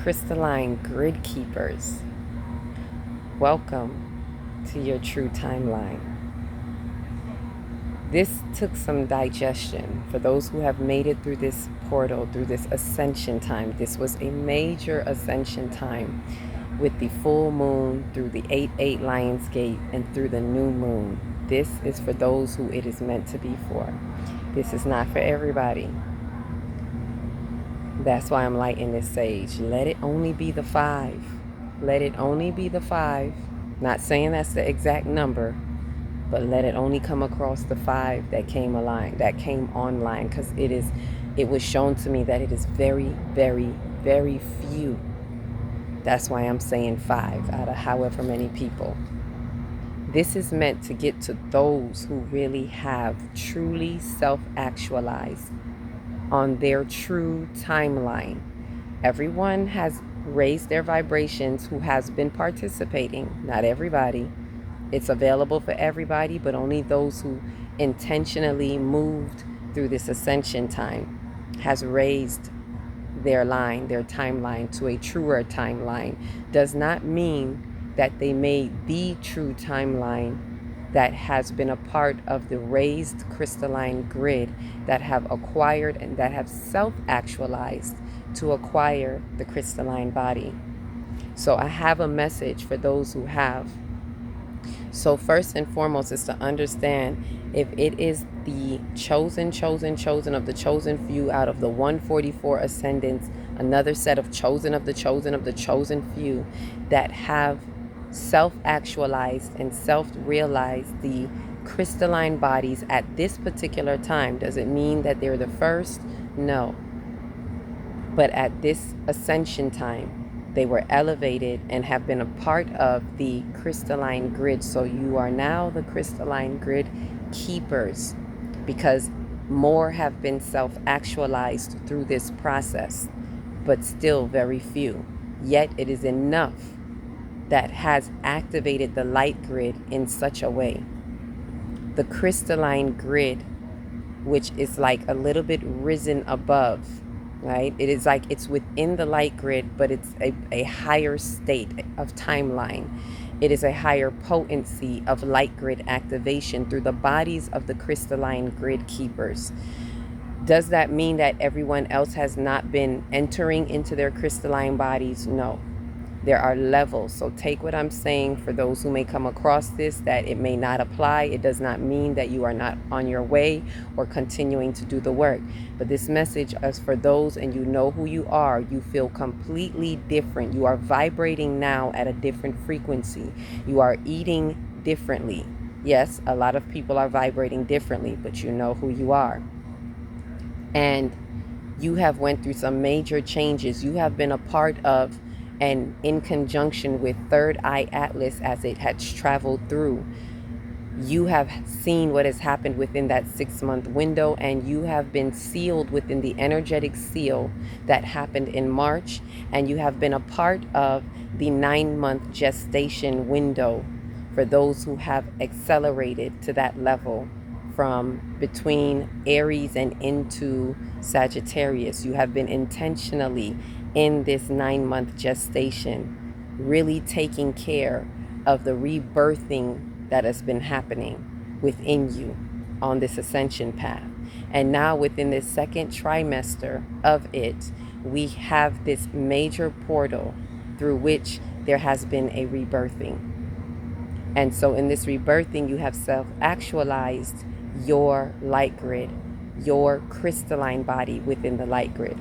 Crystalline Grid Keepers. Welcome to your true timeline. This took some digestion for those who have made it through this portal, through this ascension time. This was a major ascension time with the full moon through the 8/8 Lions Gate and through the new moon. This is for those who it is meant to be for. This is not for everybody. That's why I'm lighting this sage. Let it only be the 5. Let it only be the 5. Not saying that's the exact number, but let it only come across the 5 that came online, because it was shown to me that it is very, very, very few. That's why I'm saying 5 out of however many people. This is meant to get to those who really have truly self-actualized on their true timeline. Everyone has raised their vibrations who has been participating. Not everybody. It's available for everybody, but only those who intentionally moved through this ascension time has raised their timeline to a truer timeline. Does not mean that they made the true timeline that has been a part of the raised crystalline grid, that have acquired and that have self-actualized to acquire the crystalline body. So I have a message for those who have. So first and foremost is to understand, if it is the chosen of the chosen few out of the 144 ascendants, another set of chosen of the chosen few that have self-actualized and self-realized the crystalline bodies at this particular time. Does it mean that they're the first? No. But at this ascension time, they were elevated and have been a part of the crystalline grid. So you are now the crystalline grid keepers, because more have been self-actualized through this process, but still very few. Yet it is enough that has activated the light grid in such a way. The crystalline grid, which is like a little bit risen above, right? It is like it's within the light grid, but it's a higher state of timeline. It is a higher potency of light grid activation through the bodies of the crystalline grid keepers. Does that mean that everyone else has not been entering into their crystalline bodies? No. There are levels. So take what I'm saying for those who may come across this, that it may not apply. It does not mean that you are not on your way or continuing to do the work. But this message is for those, and you know who you are. You feel completely different. You are vibrating now at a different frequency. You are eating differently. Yes, a lot of people are vibrating differently, but you know who you are. And you have went through some major changes. You have been a part of, and in conjunction with Third Eye Atlas as it has traveled through, you have seen what has happened within that 6-month window, and you have been sealed within the energetic seal that happened in March, and you have been a part of the 9-month gestation window for those who have accelerated to that level from between Aries and into Sagittarius. You have been intentionally in this 9-month gestation, really taking care of the rebirthing that has been happening within you on this ascension path. And now within this second trimester of it, we have this major portal through which there has been a rebirthing. And so in this rebirthing, you have self-actualized your light grid, your crystalline body within the light grid.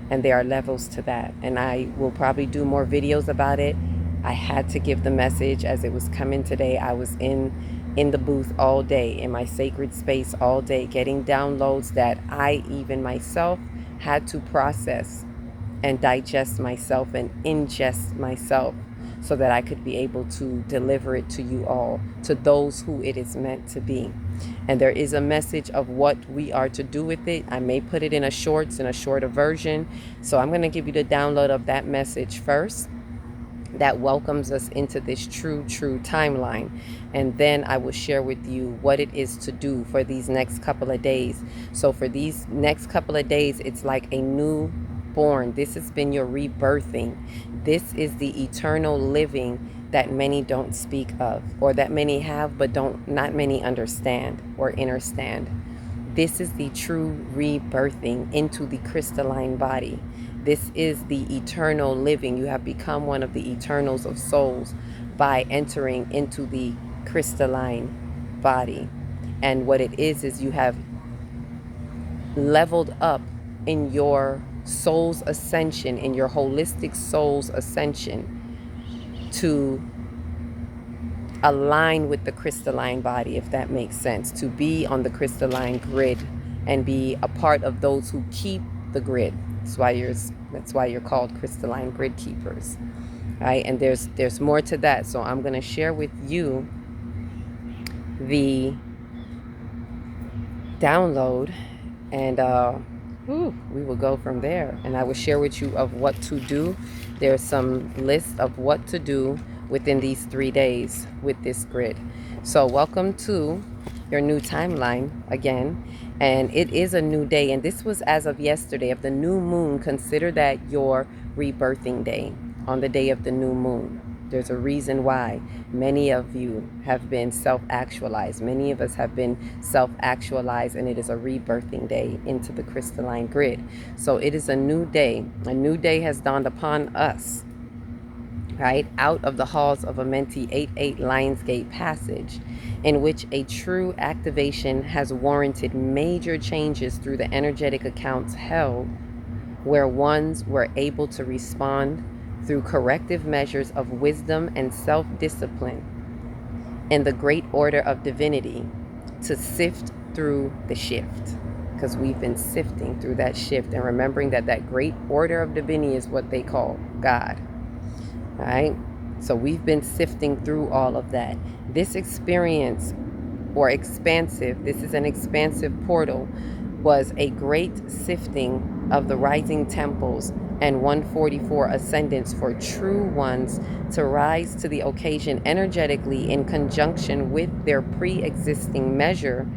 And there are levels to that. And I will probably do more videos about it. I had to give the message as it was coming today. I was in the booth all day, in my sacred space all day, getting downloads that I even myself had to process and digest myself and ingest myself, so that I could be able to deliver it to you all, to those who it is meant to be. And there is a message of what we are to do with it. I may put it in a shorter version. So I'm going to give you the download of that message first, that welcomes us into this true timeline. And then I will share with you what it is to do for these next couple of days. So for these next couple of days, it's like a new reborn. This has been your rebirthing. This is the eternal living that many don't speak of, or that many have but not many understand or understand. This is the true rebirthing into the crystalline body. This is the eternal living. You have become one of the eternals of souls by entering into the crystalline body. And what it is you have leveled up in your soul's ascension, in your holistic soul's ascension, to align with the crystalline body, if that makes sense, to be on the crystalline grid and be a part of those who keep the grid. That's why you're called crystalline grid keepers, right? And there's more to that. So I'm going to share with you the download, and we will go from there. And I will share with you of what to do. There's some list of what to do within these 3 days with this grid. So welcome to your new timeline again. And it is a new day. And this was as of yesterday of the new moon. Consider that your rebirthing day on the day of the new moon. There's a reason why many of you have been self-actualized. Many of us have been self-actualized, and it is a rebirthing day into the crystalline grid. So it is a new day. A new day has dawned upon us, right? Out of the halls of Amenti 88 Lionsgate Passage, in which a true activation has warranted major changes through the energetic accounts held, where ones were able to respond through corrective measures of wisdom and self-discipline in the great order of divinity to sift through the shift. Because we've been sifting through that shift and remembering that that great order of divinity is what they call God. All right? So we've been sifting through all of that. This experience, or expansive, this is an expansive portal, was a great sifting of the rising temples and 144 ascendants for true ones to rise to the occasion energetically in conjunction with their pre-existing measure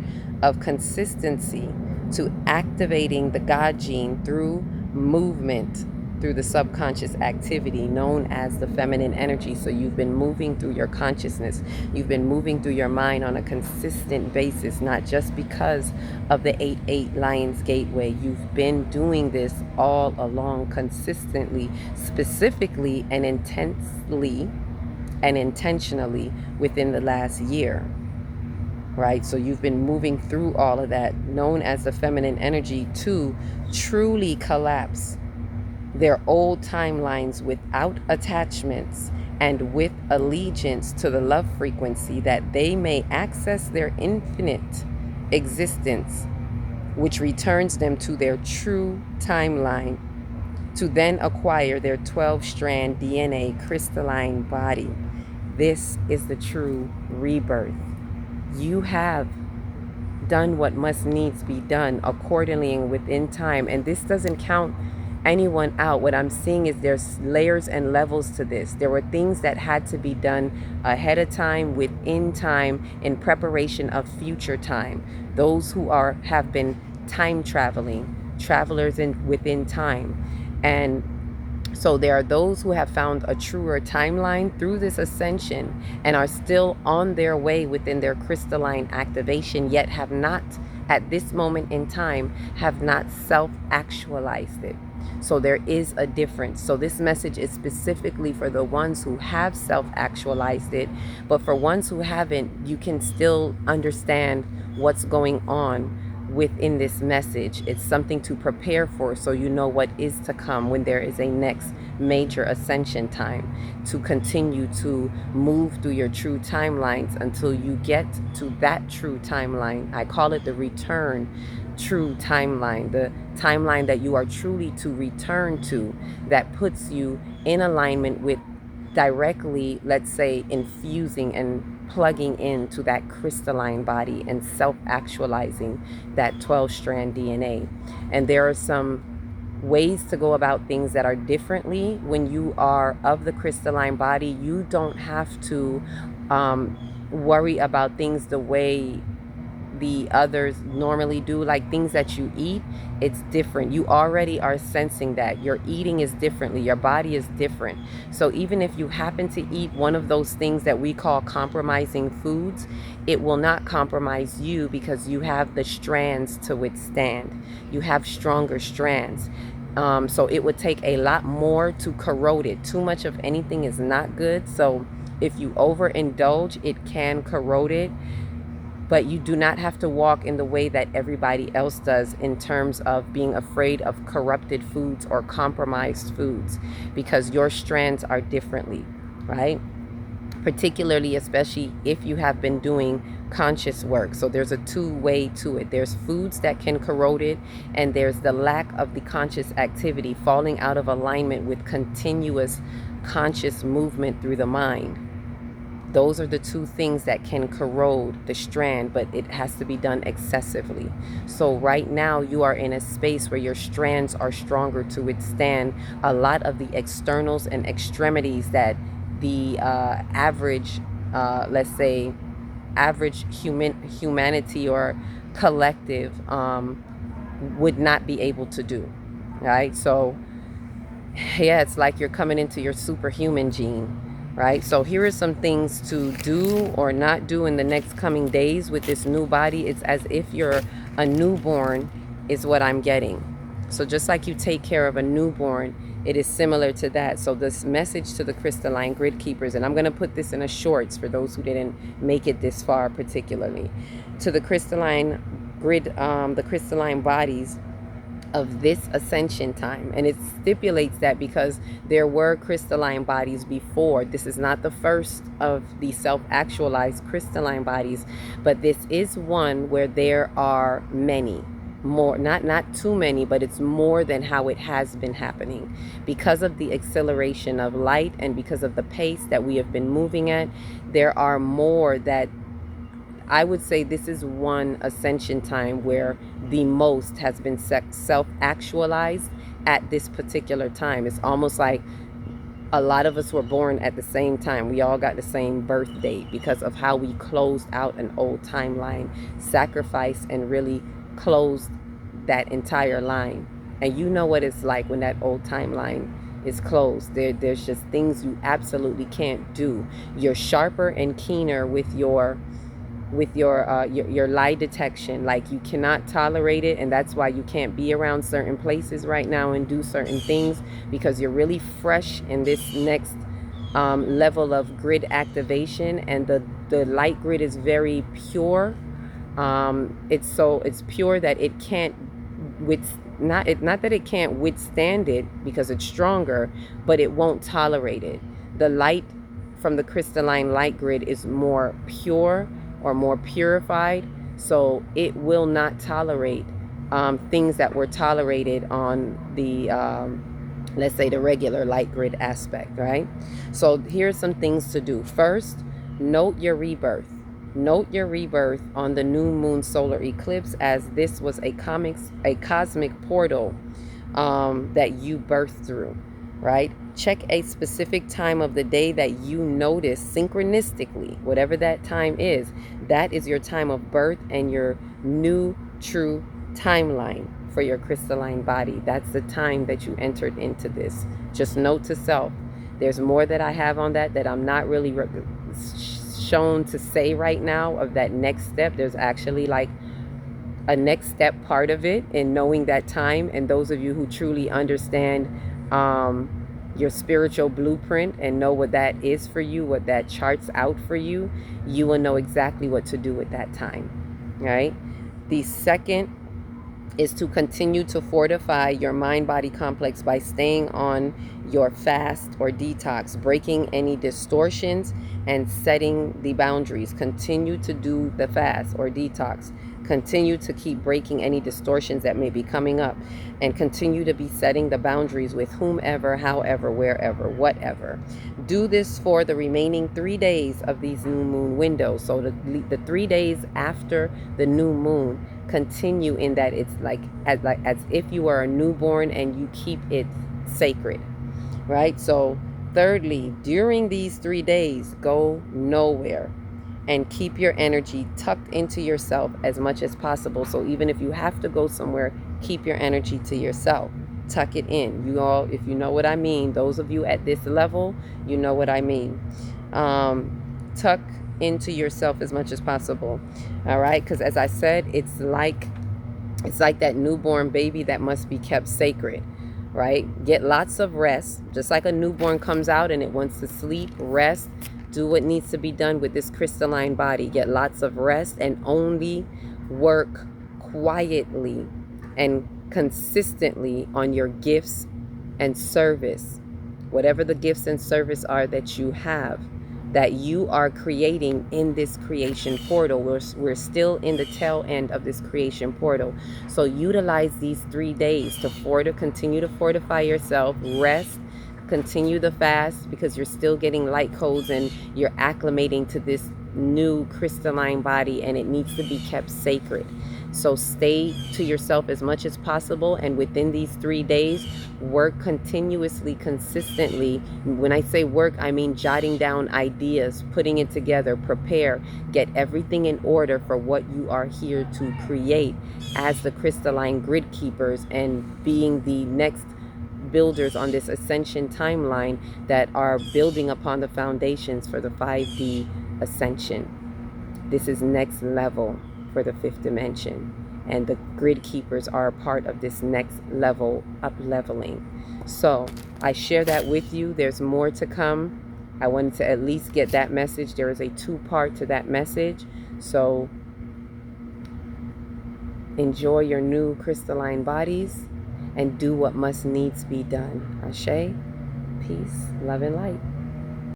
of consistency to activating the God gene through movement, through the subconscious activity known as the feminine energy. So you've been moving through your consciousness. You've been moving through your mind on a consistent basis, not just because of the 88 Lions Gateway. You've been doing this all along consistently, specifically and intensely and intentionally within the last year. Right? So you've been moving through all of that, known as the feminine energy, to truly collapse their old timelines without attachments and with allegiance to the love frequency, that they may access their infinite existence, which returns them to their true timeline, to then acquire their 12-strand DNA crystalline body. This is the true rebirth. You have done what must needs be done accordingly and within time. And this doesn't count anyone out. What I'm seeing is there's layers and levels to this. There were things that had to be done ahead of time, within time, in preparation of future time. Those who have been time travelers within time. And so there are those who have found a truer timeline through this ascension and are still on their way within their crystalline activation, yet have not, at this moment in time, have not self-actualized it. So there is a difference. So this message is specifically for the ones who have self-actualized it, but for ones who haven't, you can still understand what's going on within this message. It's something to prepare for, so you know what is to come when there is a next major ascension time, to continue to move through your true timelines until you get to that true timeline. I call it the return true timeline, the timeline that you are truly to return to, that puts you in alignment with directly, let's say, infusing and plugging into that crystalline body and self-actualizing that 12-strand DNA. And there are some ways to go about things that are differently when you are of the crystalline body. You don't have to worry about things the way the others normally do, like things that you eat, it's different. You already are sensing that your eating is differently, your body is different. So even if you happen to eat one of those things that we call compromising foods, it will not compromise you because you have the strands to withstand. You have stronger strands. So it would take a lot more to corrode it. Too much of anything is not good. So if you overindulge, it can corrode it. But you do not have to walk in the way that everybody else does in terms of being afraid of corrupted foods or compromised foods, because your strands are differently, right? Particularly, especially if you have been doing conscious work. So there's a two-way to it. There's foods that can corrode it, and there's the lack of the conscious activity, falling out of alignment with continuous conscious movement through the mind. Those are the two things that can corrode the strand, but it has to be done excessively. So right now you are in a space where your strands are stronger to withstand a lot of the externals and extremities that the average, let's say, average humanity or collective would not be able to do, right? So yeah, it's like you're coming into your superhuman gene, right? So here are some things to do or not do in the next coming days with this new body. It's as if you're a newborn is what I'm getting. So just like you take care of a newborn, it is similar to that. So this message to the crystalline grid keepers, and I'm going to put this in a shorts for those who didn't make it this far, particularly to the crystalline grid, the crystalline bodies of this ascension time. And it stipulates that because there were crystalline bodies before. This is not the first of the self-actualized crystalline bodies, but this is one where there are many more, not too many, but it's more than how it has been happening because of the acceleration of light and because of the pace that we have been moving at. There are more that I would say this is one ascension time where the most has been self-actualized at this particular time. It's almost like a lot of us were born at the same time. We all got the same birth date because of how we closed out an old timeline, sacrificed and really closed that entire line. And you know what it's like when that old timeline is closed. There's just things you absolutely can't do. You're sharper and keener with your lie detection. Like you cannot tolerate it, and that's why you can't be around certain places right now and do certain things, because you're really fresh in this next level of grid activation. And the light grid is very pure. It's pure that it can't not that it can't withstand it because it's stronger, but it won't tolerate it. The light from the crystalline light grid is more pure or more purified, so it will not tolerate things that were tolerated on the let's say the regular light grid aspect, right? So here's some things to do. First, note your rebirth. Note your rebirth on the new moon solar eclipse, as this was a cosmic portal that you birthed through, right? Check a specific time of the day that you notice synchronistically, whatever that time is. That is your time of birth and your new true timeline for your crystalline body. That's the time that you entered into this. Just note to self, there's more that I have on that I'm not really shown to say right now of that next step. There's actually like a next step part of it in knowing that time. And those of you who truly understand your spiritual blueprint and know what that is for you, what that charts out for you, you will know exactly what to do with that time, right? The second is to continue to fortify your mind-body complex by staying on your fast or detox, breaking any distortions and setting the boundaries. Continue to do the fast or detox. Continue to keep breaking any distortions that may be coming up, and continue to be setting the boundaries with whomever, however, wherever, whatever. Do this for the remaining 3 days of these new moon windows. So the 3 days after the new moon, continue in that. It's like as if you are a newborn and you keep it sacred, right? So thirdly, during these 3 days, go nowhere. and keep your energy tucked into yourself as much as possible. So even if you have to go somewhere, keep your energy to yourself. Tuck it in. You all, if you know what I mean, those of you at this level, you know what I mean. Tuck into yourself as much as possible. All right, because as I said, it's like that newborn baby that must be kept sacred, right? Get lots of rest. Just like a newborn comes out and it wants to sleep, rest, do what needs to be done with this crystalline body. Get lots of rest and only work quietly and consistently on your gifts and service. Whatever the gifts and service are that you have, that you are creating in this creation portal. We're still in the tail end of this creation portal. So utilize these 3 days to continue to fortify yourself, rest, continue the fast, because you're still getting light codes and you're acclimating to this new crystalline body, and it needs to be kept sacred. So stay to yourself as much as possible, and within these 3 days, work continuously, consistently. When I say work, I mean jotting down ideas, putting it together, prepare, get everything in order for what you are here to create as the crystalline grid keepers, and being the next builders on this ascension timeline that are building upon the foundations for the 5D ascension. This is next level for the 5th dimension, and the grid keepers are a part of this next level up leveling. So I share that with you. There's more to come. I wanted to at least get that message. There is a 2-part to that message. So enjoy your new crystalline bodies and do what must needs be done. Ashe, peace, love, and light.